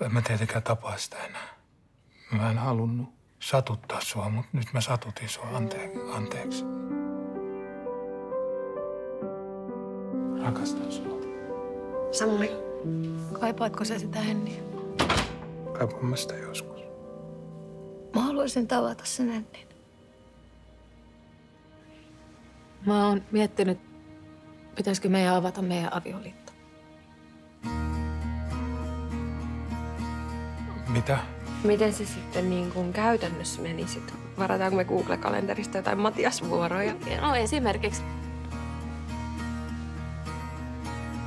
En mä tietenkään tapaa sitä enää. Mä en halunnut satuttaa sua, mutta nyt mä satutin sua anteeksi. Rakastan sua. Samuli, kaipaatko sä sitä Henniä? Kaipaan mä sitä joskus. Mä haluaisin tavata sen Hennin. Mä oon miettinyt, pitäisikö meidän avata meidän avioliitto. Mitä? Miten se sitten niin kuin käytännössä menisi? Varataanko me Google-kalenterista jotain Matias-vuoroja? No esimerkiksi.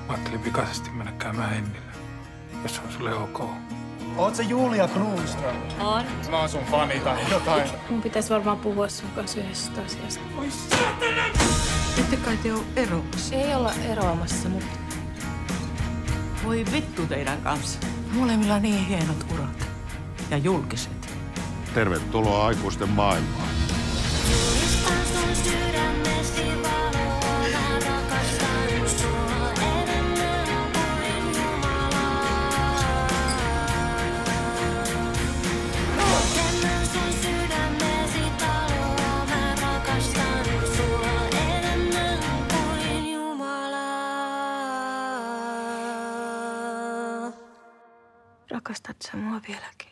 Mä ajattelin pikaisesti mennä käymään Hennille, jos se on sulle ok. Oot sä Julia Knuuström? On. Mä oon sun fani tai jotain. Mun pitäisi varmaan puhua sun kanssa yhdestä asiasta. Oi saatana! Ette kai te oo erossa. Ei olla eroamassa, mutta Voi vittu teidän kanssa. Molemmilla on niin hienot urat. Ja julkiset. Tervetuloa aikuisten maailmaan. Rakastat sä mua vieläkin?